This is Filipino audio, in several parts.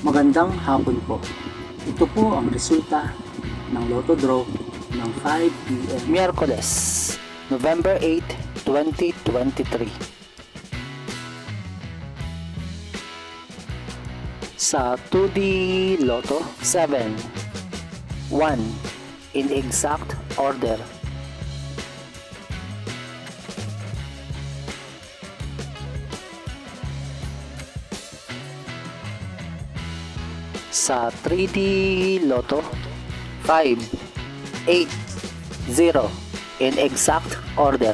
Magandang hapon po. Ito po ang resulta ng Lotto Draw ng 5 p.m. Miyerkules, November 8, 2023. Sa 2D Lotto, 7, 1, in exact order. Sa 3D Lotto, 5, 8, 0, in exact order.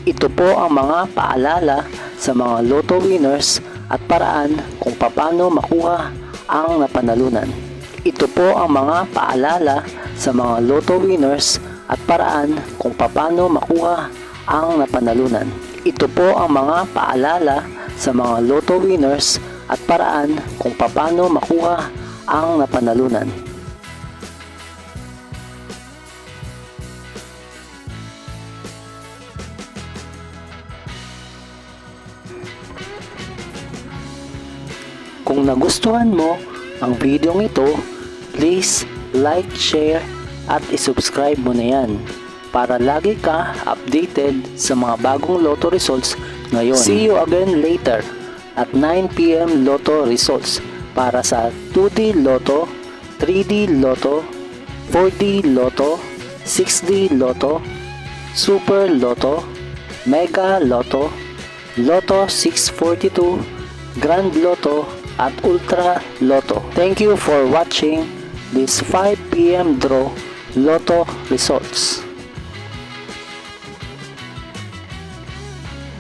Ito po ang mga paalala sa mga Lotto winners at paraan kung paano makuha ang napanalunan. Ito po ang mga paalala sa mga Lotto winners at paraan kung paano makuha ang napanalunan. Ito po ang mga paalala sa mga Lotto winners at paraan kung paano makuha ang napanalunan. Kung nagustuhan mo ang video ito, please like, share at isubscribe mo na yan para lagi ka updated sa mga bagong Lotto results ngayon. See you again later at 9 p.m. Lotto results para sa 2D Lotto, 3D Lotto, 4D Lotto, 6D Lotto, Super Lotto, Mega Lotto, Lotto 642, Grand Lotto at Ultra Lotto. Thank you for watching this 5 p.m. draw Lotto results.